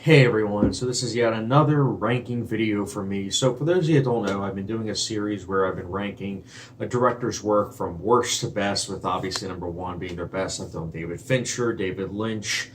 Hey everyone, so this is yet another ranking video for me. So for those of you that don't know, I've been doing a series where I've been ranking a director's work from worst to best, with obviously number one being their best. I've done David Fincher, David Lynch,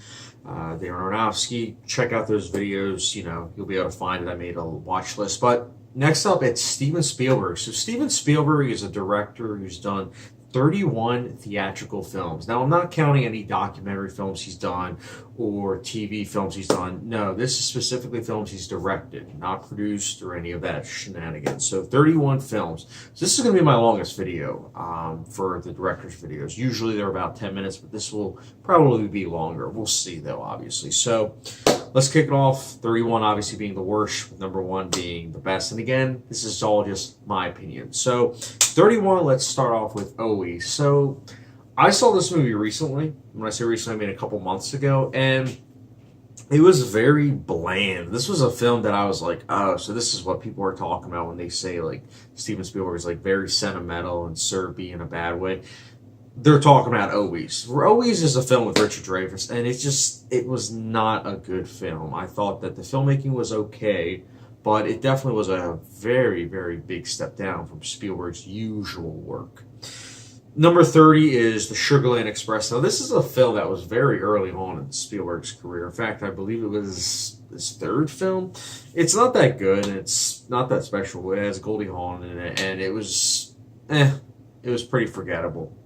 Darren Aronofsky. Check out those videos, you'll be able to find it. I made a watch list. But next up, it's Steven Spielberg. So Steven Spielberg is a director who's done 31 theatrical films. Now, I'm not counting any documentary films he's done or TV films he's done. No, this is specifically films he's directed, not produced or any of that shenanigans. So 31 films. So this is going to be my longest video for the director's videos. Usually they're about 10 minutes, but this will probably be longer. We'll see, though, obviously. So let's kick it off. 31 obviously being the worst, with number one being the best. And again, this is all just my opinion. So 31, let's start off with OE. So I saw this movie recently. When I say recently, I mean a couple months ago, and it was very bland. This was a film that I was like, oh, so this is what people are talking about when they say like Steven Spielberg is like very sentimental and syrupy in a bad way. They're talking about Owies. Owies is a film with Richard Dreyfuss, and it was not a good film. I thought that the filmmaking was okay, but it definitely was a very, very big step down from Spielberg's usual work. Number 30 is The Sugarland Express. Now, this is a film that was very early on in Spielberg's career. In fact, I believe it was his third film. It's not that good, and it's not that special. It has Goldie Hawn in it, and it was pretty forgettable.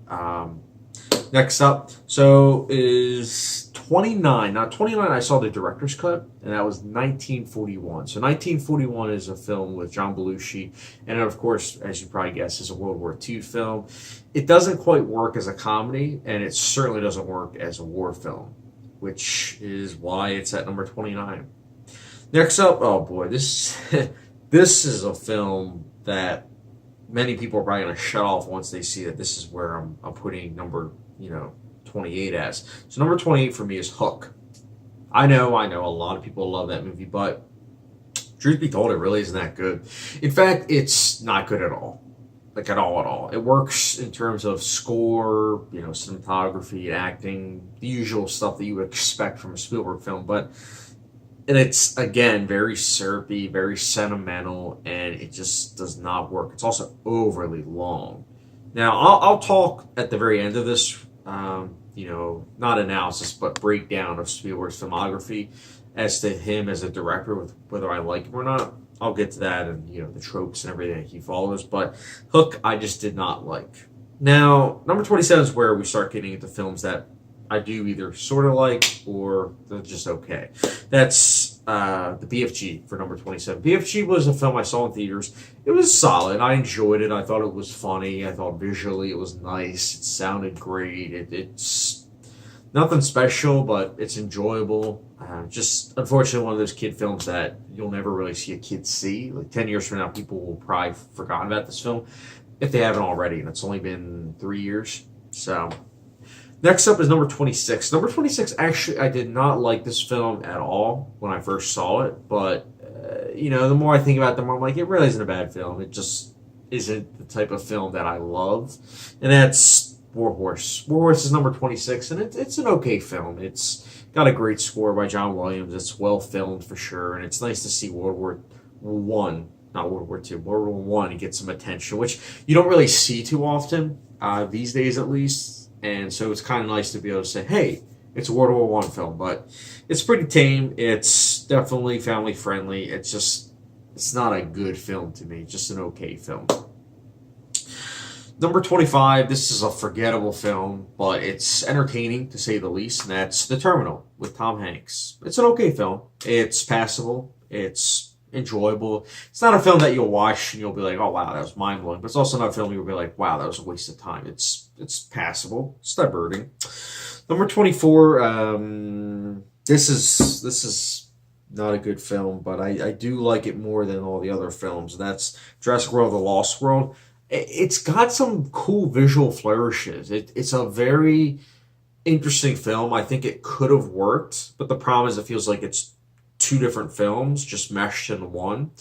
Next up, so is 29. Now, 29, I saw the director's cut, and that was 1941. So 1941 is a film with John Belushi, and of course, as you probably guessed, is a World War II film. It doesn't quite work as a comedy, and it certainly doesn't work as a war film, which is why it's at number 29. Next up, oh boy, this is a film that many people are probably going to shut off once they see that this is where I'm putting number 28 as. So number 28 for me is Hook. I know, a lot of people love that movie, but truth be told, it really isn't that good. In fact, it's not good at all. Like at all. It works in terms of score, cinematography, acting, the usual stuff that you would expect from a Spielberg film, and it's, again, very syrupy, very sentimental, and it just does not work. It's also overly long. Now, I'll talk at the very end of this, not analysis, but breakdown of Spielberg's filmography as to him as a director, with whether I like him or not. I'll get to that and, the tropes and everything that he follows. But Hook, I just did not like. Now, number 27 is where we start getting into films that I do either sort of like or they're just okay. That's the BFG for number 27. BFG was a film I saw in theaters. It was solid. I enjoyed it. I thought it was funny. I thought visually it was nice. It sounded great. It's nothing special, but it's enjoyable. Just unfortunately one of those kid films that you'll never really see a kid see. Like 10 years from now, people will probably have forgotten about this film if they haven't already, and it's only been 3 years. So next up is number 26. Number 26, actually, I did not like this film at all when I first saw it. But, the more I think about it, the more I'm like, it really isn't a bad film. It just isn't the type of film that I love. And that's War Horse. War Horse is number 26, and it's an okay film. It's got a great score by John Williams. It's well filmed for sure. And it's nice to see World War One, not World War II, World War One get some attention, which you don't really see too often, these days at least. And so it's kind of nice to be able to say, hey, it's a World War I film, but it's pretty tame. It's definitely family friendly. It's not a good film to me, just an okay film. Number 25, this is a forgettable film, but it's entertaining to say the least, and that's The Terminal with Tom Hanks. It's an okay film. It's passable. It's enjoyable. It's not a film that you'll watch and you'll be like, oh wow, that was mind-blowing, but it's also not a film you'll be like, wow, that was a waste of time. It's passable. It's diverting. Number 24, this is not a good film, but I do like it more than all the other films. That's Jurassic World: The Lost World. It's got some cool visual flourishes. It's a very interesting film. I think it could have worked, but the problem is it feels like it's two different films just meshed into one.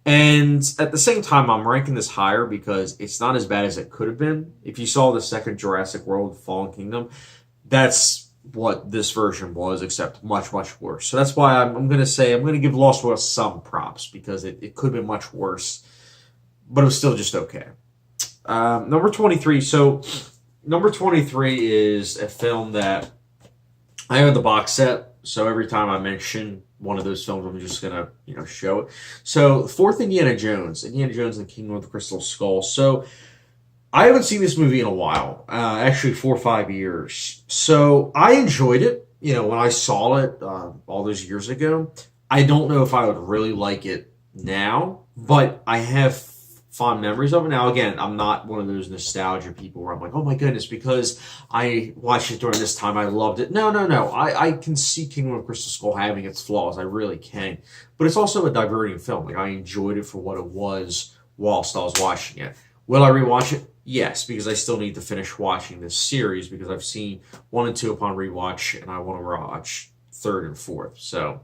And at the same time, I'm ranking this higher because it's not as bad as it could have been. If you saw the second Jurassic World: Fallen Kingdom, that's what this version was, except much, much worse. So that's why I'm going to say I'm going to give Lost World some props, because it could have been much worse, but it was still just okay. Number 23. So number 23 is a film that I have the box set. So every time I mention one of those films, I'm just going to, show it. So fourth Indiana Jones and the Kingdom of the Crystal Skull. So I haven't seen this movie in a while, actually 4 or 5 years. So I enjoyed it, when I saw it all those years ago. I don't know if I would really like it now, but I have fond memories of it. Now, again, I'm not one of those nostalgia people where I'm like, oh my goodness, because I watched it during this time, I loved it. No. I can see Kingdom of Crystal Skull having its flaws. I really can. But it's also a diverting film. Like, I enjoyed it for what it was whilst I was watching it. Will I rewatch it? Yes, because I still need to finish watching this series, because I've seen 1 and 2 upon rewatch, and I want to watch 3rd and 4th. So,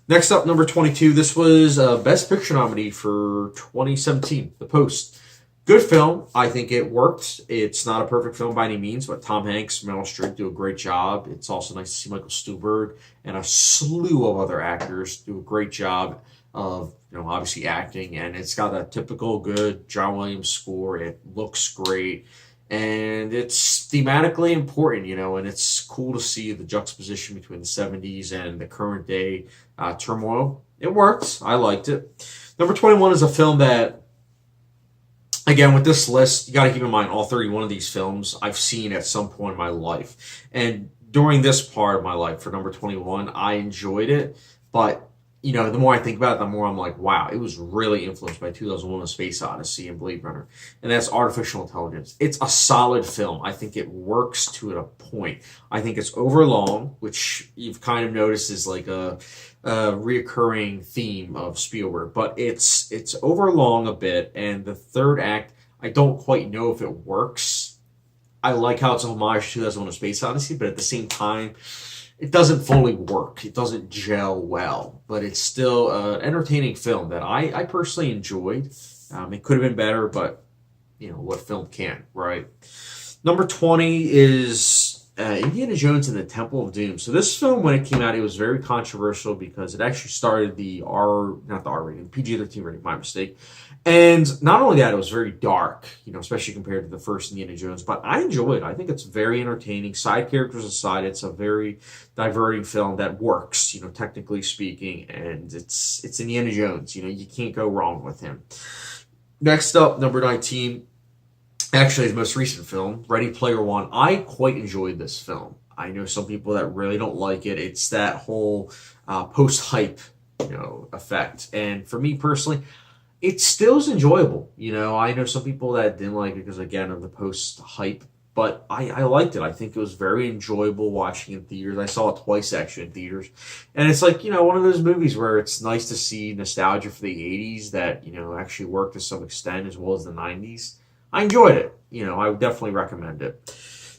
next up, number 22. This was Best Picture nominee for 2017, The Post. Good film. I think it worked. It's not a perfect film by any means, but Tom Hanks, Meryl Streep do a great job. It's also nice to see Michael Stuhlbarg and a slew of other actors do a great job of, obviously acting, and it's got that typical good John Williams score. It looks great, and it's thematically important, and it's cool to see the juxtaposition between the 70s and the current day turmoil. It worked. I liked it. Number 21 is a film that, again, with this list, you got to keep in mind all 31 of these films I've seen at some point in my life, and during this part of my life for number 21, I enjoyed it, but the more I think about it, the more I'm like, wow, it was really influenced by 2001: A Space Odyssey and Blade Runner. And that's Artificial Intelligence. It's a solid film. I think it works to a point. I think it's overlong, which you've kind of noticed is like a reoccurring theme of Spielberg. But it's overlong a bit, and the third act, I don't quite know if it works. I like how it's a homage to 2001: A Space Odyssey, but at the same time, it doesn't fully work. It doesn't gel well, but it's still an entertaining film that I personally enjoyed. It could have been better, but, what film can, right? Number 20 is Indiana Jones and the Temple of Doom. So this film, when it came out, it was very controversial because it actually started the PG-13 rating, my mistake. And not only that, it was very dark, especially compared to the first Indiana Jones, but I enjoy it. I think it's very entertaining. Side characters aside, it's a very diverting film that works, technically speaking, and it's Indiana Jones. You can't go wrong with him. Next up, number 19, actually his most recent film, Ready Player One. I quite enjoyed this film. I know some people that really don't like it. It's that whole post-hype, effect. And for me personally, it still is enjoyable. I know some people that didn't like it because, again, of the post-hype, but I liked it. I think it was very enjoyable watching in theaters. I saw it twice, actually, in theaters. And it's like, one of those movies where it's nice to see nostalgia for the 80s that, actually worked to some extent, as well as the 90s. I enjoyed it. I would definitely recommend it.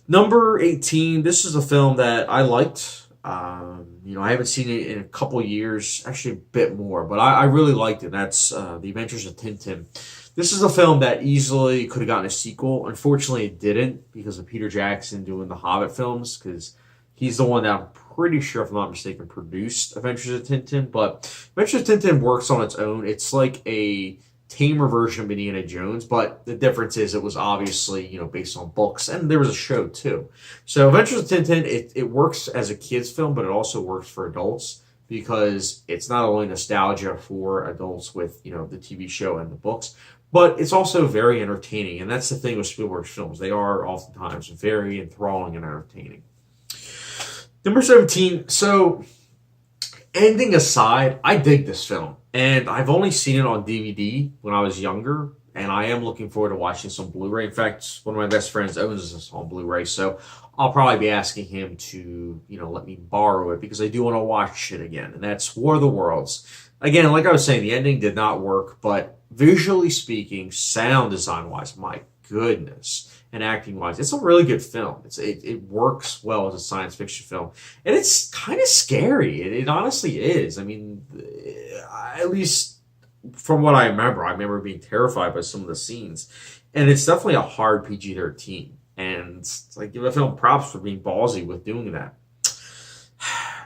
Number 18, this is a film that I liked. I haven't seen it in a couple years, actually a bit more, but I really liked it. That's The Adventures of Tintin. This is a film that easily could have gotten a sequel. Unfortunately, it didn't because of Peter Jackson doing the Hobbit films, because he's the one that I'm pretty sure, if I'm not mistaken, produced Adventures of Tintin. But Adventures of Tintin works on its own. It's like a tamer version of Indiana Jones, but the difference is it was obviously, based on books, and there was a show too. So Adventures of Tintin, it works as a kid's film, but it also works for adults because it's not only nostalgia for adults with, the TV show and the books, but it's also very entertaining. And that's the thing with Spielberg's films. They are oftentimes very enthralling and entertaining. Number 17. So, ending aside, I dig this film. And I've only seen it on DVD when I was younger, and I am looking forward to watching some Blu-ray. In fact, one of my best friends owns this on Blu-ray, so I'll probably be asking him to, let me borrow it because I do want to watch it again. And that's War of the Worlds. Again, like I was saying, the ending did not work, but visually speaking, sound design-wise, my goodness, and acting-wise, it's a really good film. It works well as a science fiction film, and it's kind of scary. It honestly is. I mean, at least from what I remember being terrified by some of the scenes, and it's definitely a hard PG-13. And it's like, give a film props for being ballsy with doing that.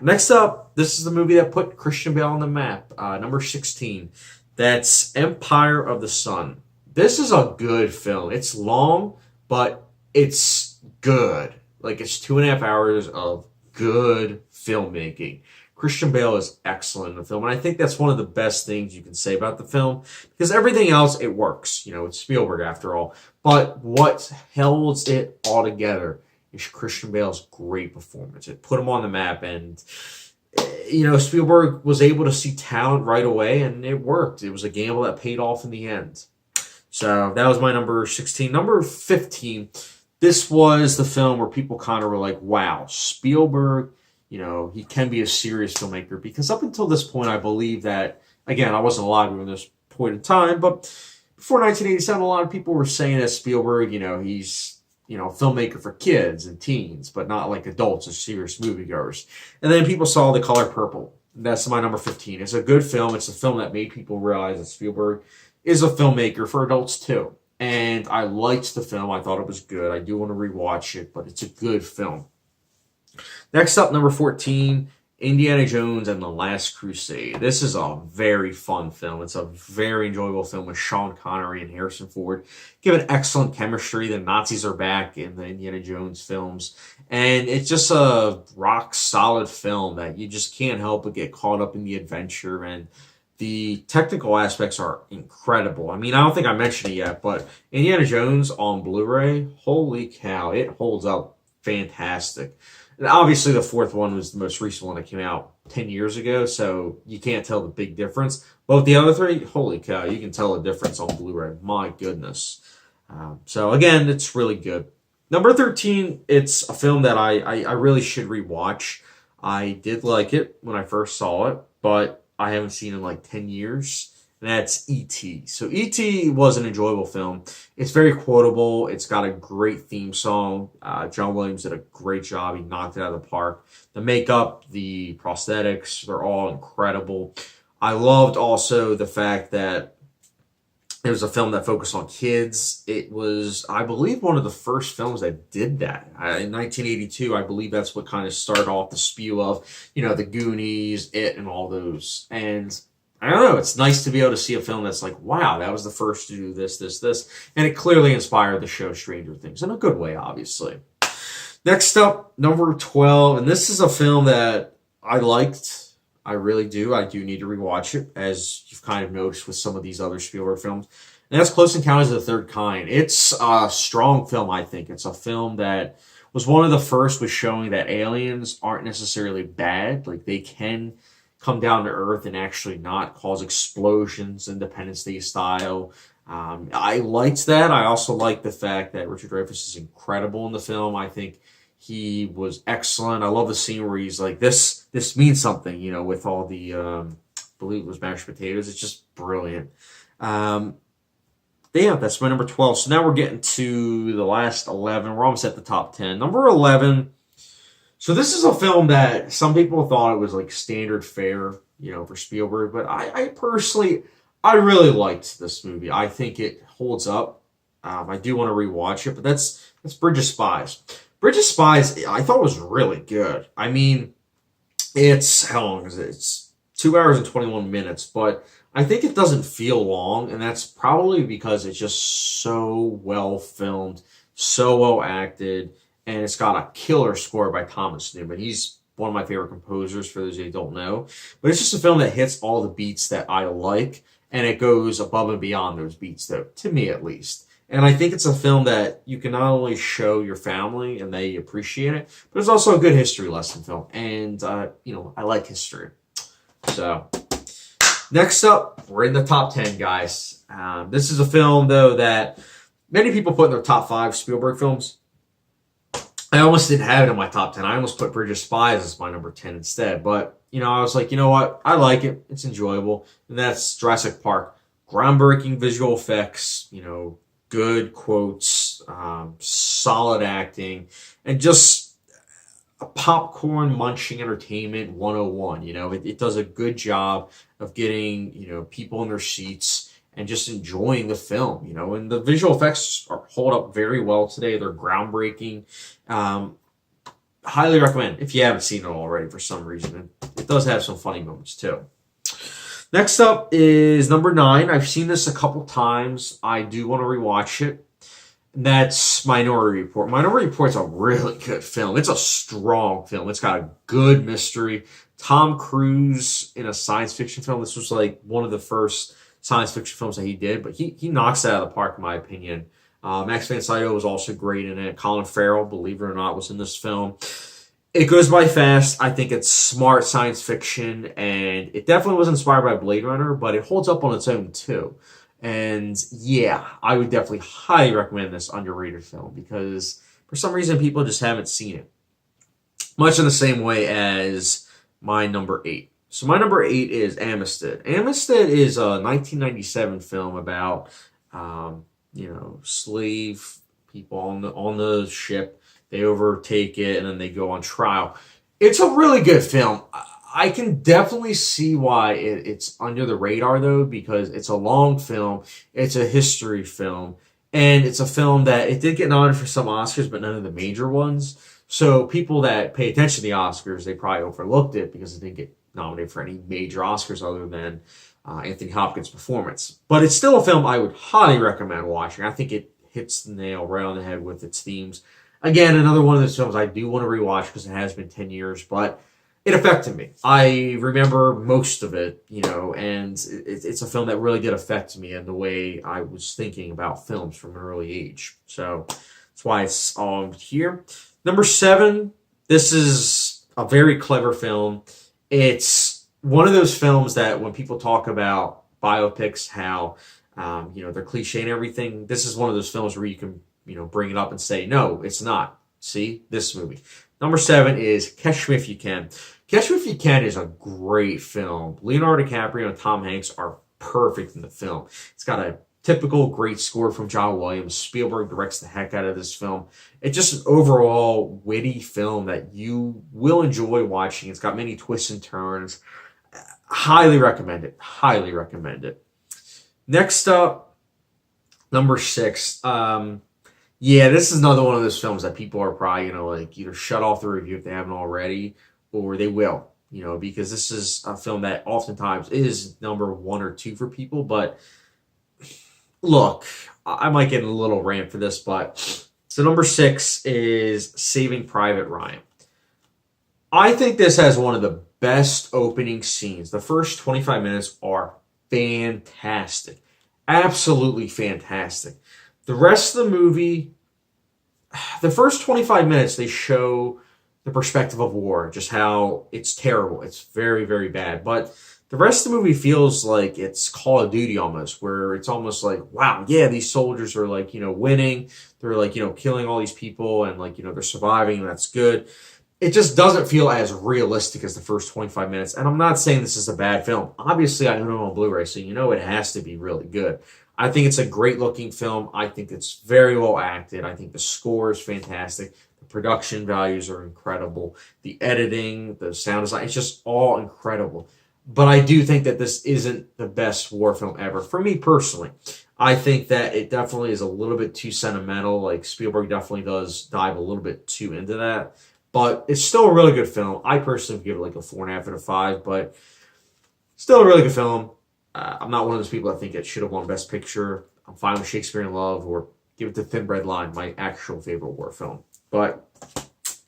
Next up, this is the movie that put Christian Bale on the map. Number 16. That's Empire of the Sun. This is a good film. It's long, but it's good. Like, it's 2.5 hours of good filmmaking. Christian Bale is excellent in the film, and I think that's one of the best things you can say about the film, because everything else, it works. It's Spielberg after all. But what holds it all together is Christian Bale's great performance. It put him on the map, and Spielberg was able to see talent right away, and it worked. It was a gamble that paid off in the end. So that was my number 16. Number 15, this was the film where people kind of were like, wow, Spielberg, he can be a serious filmmaker. Because up until this point, I believe that, again, I wasn't alive during this point in time, but before 1987, a lot of people were saying that Spielberg, he's a filmmaker for kids and teens, but not like adults or serious moviegoers. And then people saw The Color Purple. That's my number 15. It's a good film. It's a film that made people realize that Spielberg is a filmmaker for adults too. And I liked the film. I thought it was good. I do want to rewatch it, but it's a good film. Next up, number 14, Indiana Jones and the Last Crusade. This is a very fun film. It's a very enjoyable film with Sean Connery and Harrison Ford. Given excellent chemistry. The Nazis are back in the Indiana Jones films. And it's just a rock-solid film that you just can't help but get caught up in the adventure. And the technical aspects are incredible. I mean, I don't think I mentioned it yet, but Indiana Jones on Blu-ray, holy cow, it holds up fantastic. And obviously, the fourth one was the most recent one that came out 10 years ago, so you can't tell the big difference. But with the other three, holy cow, you can tell the difference on Blu-ray. My goodness. So, again, it's really good. Number 13, it's a film that I really should rewatch. I did like it when I first saw it, but I haven't seen it in like 10 years. And that's E.T. So E.T. was an enjoyable film. It's very quotable. It's got a great theme song. John Williams did a great job. He knocked it out of the park. The makeup, the prosthetics, they're all incredible. I loved also the fact that it was a film that focused on kids. It was, I believe, one of the first films that did that. In 1982, I believe that's what kind of started off the spew of, the Goonies, It, and all those. And I don't know, it's nice to be able to see a film that's like, wow, that was the first to do this. And it clearly inspired the show Stranger Things, in a good way, obviously. Next up, number 12, and this is a film that I liked. I really do. I do need to rewatch it, as you've kind of noticed with some of these other Spielberg films. And that's Close Encounters of the Third Kind. It's a strong film, I think. It's a film that was one of the first with showing that aliens aren't necessarily bad. Like, they can come down to Earth and actually not cause explosions, Independence Day style. I liked that. I also liked the fact that Richard Dreyfuss is incredible in the film. I think he was excellent. I love the scene where he's like, this means something, with all the, I believe it was mashed potatoes. It's just brilliant. But yeah, that's my number 12. So now we're getting to the last 11. We're almost at the top 10. Number 11. So this is a film that some people thought it was like standard fare, for Spielberg. But I personally, I really liked this movie. I think it holds up. I do want to rewatch it, but that's Bridge of Spies. Bridge of Spies, I thought was really good. I mean, how long is it? It's 2 hours and 21 minutes, but I think it doesn't feel long, and that's probably because it's just so well filmed, so well acted, and it's got a killer score by Thomas Newman. He's one of my favorite composers, for those of you who don't know. But it's just a film that hits all the beats that I like, and it goes above and beyond those beats, though, to me at least. And I think it's a film that you can not only show your family and they appreciate it, but it's also a good history lesson film. And, I like history. So, next up, we're in the top 10, guys. This is a film, though, that many people put in their top 5 Spielberg films. I almost didn't have it in my top 10. I almost put Bridge of Spies as my number 10 instead. But, I was like, you know what? I like it. It's enjoyable. And that's Jurassic Park. Groundbreaking visual effects, good quotes, solid acting, and just a popcorn munching entertainment 101. It does a good job of getting, people in their seats and just enjoying the film, you know. And the visual effects hold up very well today. They're groundbreaking. Highly recommend if you haven't seen it already for some reason. It does have some funny moments too. Next up is number 9. I've seen this a couple times. I do want to rewatch it. And that's Minority Report. Minority Report's a really good film. It's a strong film. It's got a good mystery. Tom Cruise in a science fiction film. This was like one of the first science fiction films that he did, but he knocks it out of the park in my opinion. Max von Sydow was also great in it. Colin Farrell, believe it or not, was in this film. It goes by fast. I think it's smart science fiction, and it definitely was inspired by Blade Runner, but it holds up on its own too. And yeah, I would definitely highly recommend this underrated film because for some reason people just haven't seen it. Much in the same way as my number 8. So my number 8 is Amistad. Amistad is a 1997 film about, slave people on the ship. They overtake it and then they go on trial. It's a really good film. I can definitely see why it's under the radar though, because it's a long film. It's a history film. And it's a film that it did get nominated for some Oscars, but none of the major ones. So people that pay attention to the Oscars, they probably overlooked it because it didn't get nominated for any major Oscars other than Anthony Hopkins' performance. But it's still a film I would highly recommend watching. I think it hits the nail right on the head with its themes. Again, another one of those films I do want to rewatch because it has been 10 years, but it affected me. I remember most of it, and it's a film that really did affect me in the way I was thinking about films from an early age. So that's why it's all here. Number 7, this is a very clever film. It's one of those films that when people talk about biopics, how, they're cliche and everything, this is one of those films where you can, bring it up and say, no, it's not. See, this movie. Number 7 is Catch Me If You Can. Catch Me If You Can is a great film. Leonardo DiCaprio and Tom Hanks are perfect in the film. It's got a typical great score from John Williams. Spielberg directs the heck out of this film. It's just an overall witty film that you will enjoy watching. It's got many twists and turns. Highly recommend it. Highly recommend it. Next up, number 6. This is another one of those films that people are probably, either shut off the review if they haven't already, or they will, because this is a film that oftentimes is number 1 or 2 for people. But look, I might get in a little rant for this, but so number 6 is Saving Private Ryan. I think this has one of the best opening scenes. The first 25 minutes are fantastic. Absolutely fantastic. The rest of the movie, the first 25 minutes, they show the perspective of war, just how it's terrible. It's very, very bad. But the rest of the movie feels like it's Call of Duty almost, where it's almost like, wow, yeah, these soldiers are winning. They're killing all these people and they're surviving, and that's good. It just doesn't feel as realistic as the first 25 minutes. And I'm not saying this is a bad film. Obviously, I own it on Blu-ray, so it has to be really good. I think it's a great looking film. I think it's very well acted. I think the score is fantastic. The production values are incredible. The editing, the sound design, it's just all incredible. But I do think that this isn't the best war film ever. For me personally, I think that it definitely is a little bit too sentimental. Like Spielberg definitely does dive a little bit too into that. But it's still a really good film. I personally would give it a 4.5 out of 5, but still a really good film. I'm not one of those people that think it should have won Best Picture. I'm fine with Shakespeare in Love or give it to Thin Red Line, my actual favorite war film. But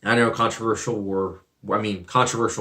I know controversial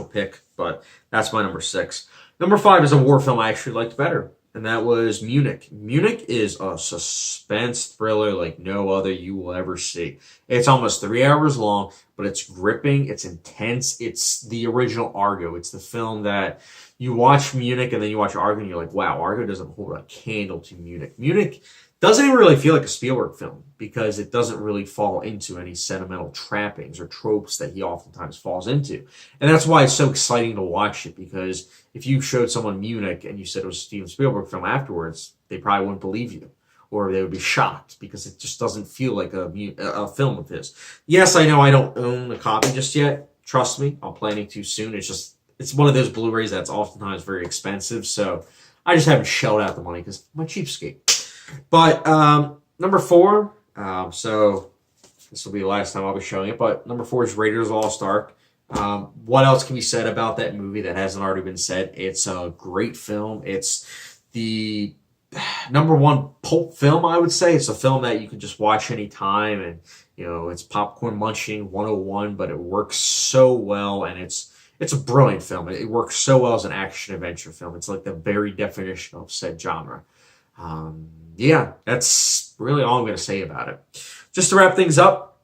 pick, but that's my number 6. Number 5 is a war film I actually liked better, and that was Munich. Munich is a suspense thriller like no other you will ever see. It's almost 3 hours long, but it's gripping, it's intense. It's the original Argo. It's the film that you watch Munich and then you watch Argo and you're like, wow, Argo doesn't hold a candle to Munich. Munich doesn't even really feel like a Spielberg film because it doesn't really fall into any sentimental trappings or tropes that he oftentimes falls into. And that's why it's so exciting to watch it, because if you showed someone Munich and you said it was a Steven Spielberg film afterwards, they probably wouldn't believe you, or they would be shocked because it just doesn't feel like a film of his. Yes, I know I don't own a copy just yet. Trust me, I'm planning to soon. It's one of those Blu-rays that's oftentimes very expensive, so I just haven't shelled out the money because I'm a cheapskate. But number 4, so this will be the last time I'll be showing it, but number 4 is Raiders of the Lost Ark. What else can be said about that movie that hasn't already been said? It's a great film. It's the number 1 pulp film, I would say. It's a film that you can just watch anytime, and it's popcorn munching 101, but it works so well, and it's a brilliant film. It works so well as an action adventure film. It's like the very definition of said genre. Yeah, that's really all I'm going to say about it. Just to wrap things up,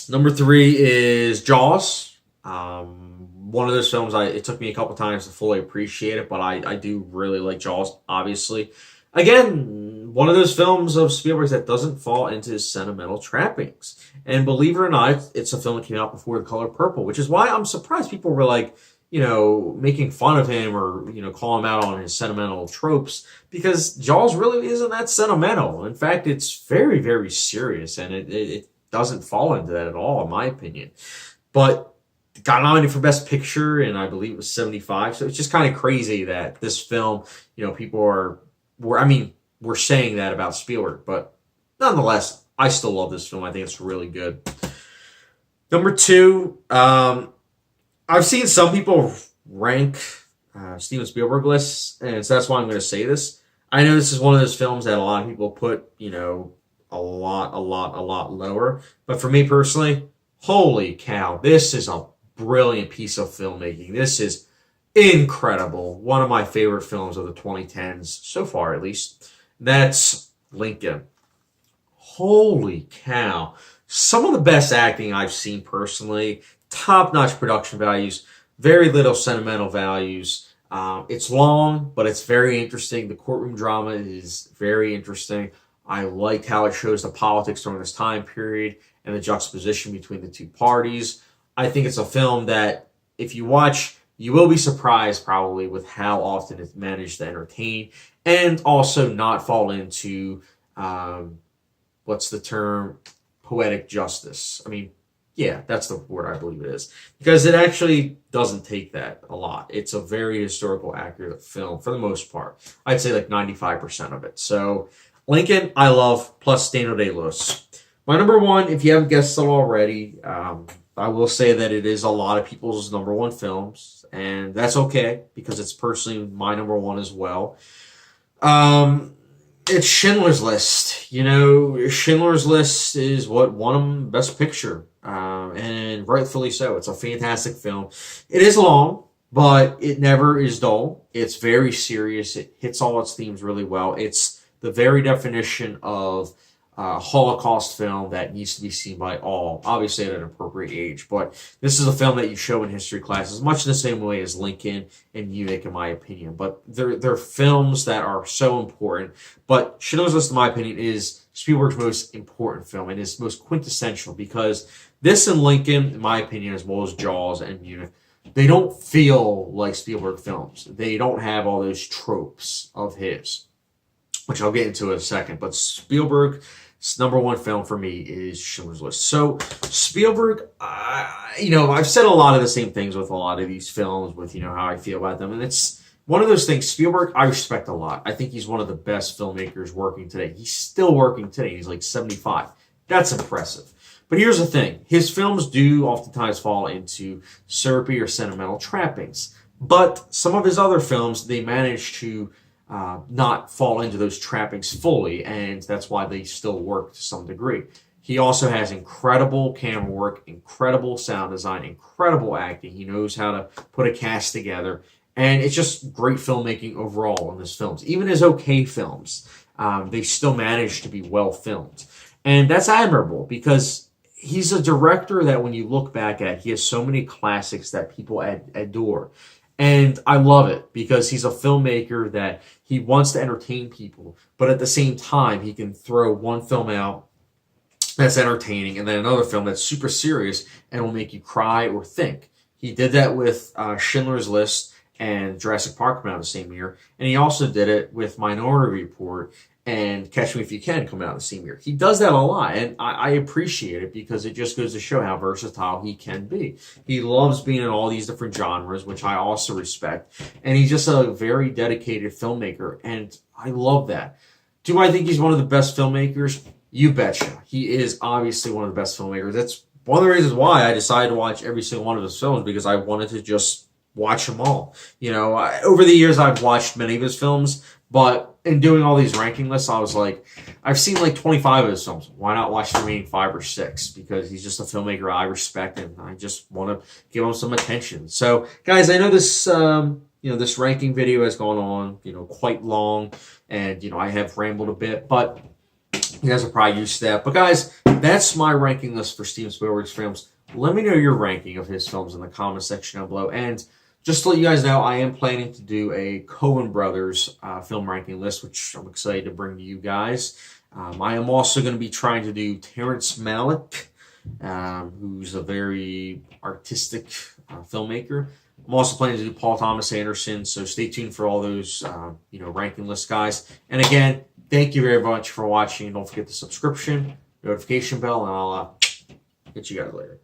number 3 is Jaws. One of those films, it took me a couple times to fully appreciate it, but I do really like Jaws, obviously. Again, one of those films of Spielberg's that doesn't fall into his sentimental trappings. And believe it or not, it's a film that came out before The Color Purple, which is why I'm surprised people were like, making fun of him or, calling him out on his sentimental tropes, because Jaws really isn't that sentimental. In fact, it's very, very serious, and it doesn't fall into that at all, in my opinion. But got nominated for Best Picture, and I believe it was 75. So it's just kind of crazy that this film, people we're saying that about Spielberg, but nonetheless, I still love this film. I think it's really good. Number 2, I've seen some people rank Steven Spielberg lists, and so that's why I'm going to say this. I know this is one of those films that a lot of people put, a lot lower. But for me personally, holy cow, this is a brilliant piece of filmmaking. This is incredible. One of my favorite films of the 2010s, so far at least. That's Lincoln. Holy cow. Some of the best acting I've seen personally. Top-notch production values. Very little sentimental values. It's long, but it's very interesting. The courtroom drama is very interesting. I liked how it shows the politics during this time period and the juxtaposition between the two parties. I think it's a film that, if you watch, you will be surprised probably with how often it's managed to entertain and also not fall into, what's the term, poetic justice. I mean, yeah, that's the word I believe it is. Because it actually doesn't take that a lot. It's a very historical accurate film for the most part. I'd say like 95% of it. So Lincoln, I love, plus Daniel Day-Lewis. My number 1, if you haven't guessed it already, I will say that it is a lot of people's number 1 films, and that's okay because it's personally my number 1 as well. It's Schindler's List. Schindler's List is what won him Best Picture, and rightfully so. It's a fantastic film. It is long, but it never is dull. It's very serious. It hits all its themes really well. It's the very definition of Holocaust film that needs to be seen by all, obviously at an appropriate age. But this is a film that you show in history classes, much in the same way as Lincoln and Munich, in my opinion. But they're films that are so important. But Schindler's List, in my opinion, is Spielberg's most important film and is most quintessential because this and Lincoln, in my opinion, as well as Jaws and Munich, they don't feel like Spielberg films. They don't have all those tropes of his, which I'll get into in a second. But Spielberg's number 1 film for me is Schindler's List. So Spielberg, I've said a lot of the same things with a lot of these films with, how I feel about them. And it's one of those things, Spielberg, I respect a lot. I think he's one of the best filmmakers working today. He's still working today. He's like 75. That's impressive. But here's the thing. His films do oftentimes fall into syrupy or sentimental trappings. But some of his other films, they manage to not fall into those trappings fully, and that's why they still work to some degree. He also has incredible camera work, incredible sound design, incredible acting. He knows how to put a cast together, and it's just great filmmaking overall in his films. Even his okay films, they still manage to be well filmed. And that's admirable because he's a director that when you look back at, he has so many classics that people adore. And I love it because he's a filmmaker that he wants to entertain people, but at the same time, he can throw one film out that's entertaining and then another film that's super serious and will make you cry or think. He did that with Schindler's List and Jurassic Park came out the same year, and he also did it with Minority Report and Catch Me If You Can coming out the same year. He does that a lot, and I appreciate it because it just goes to show how versatile he can be. He loves being in all these different genres, which I also respect, and he's just a very dedicated filmmaker, and I love that. Do I think he's one of the best filmmakers? You betcha. He is obviously one of the best filmmakers. That's one of the reasons why I decided to watch every single one of his films, because I wanted to just watch them all. You know, over the years, I've watched many of his films, but in doing all these ranking lists, I was like, I've seen like 25 of his films. Why not watch the remaining 5 or 6? Because he's just a filmmaker I respect, and I just want to give him some attention. So, guys, I know this, this ranking video has gone on, quite long, and, I have rambled a bit, but you guys are probably used to that. But, guys, that's my ranking list for Steven Spielberg's films. Let me know your ranking of his films in the comment section down below. And just to let you guys know, I am planning to do a Coen Brothers film ranking list, which I'm excited to bring to you guys. I am also going to be trying to do Terrence Malick, who's a very artistic filmmaker. I'm also planning to do Paul Thomas Anderson, so stay tuned for all those, ranking list, guys. And again, thank you very much for watching. Don't forget the subscription, notification bell, and I'll catch you guys later.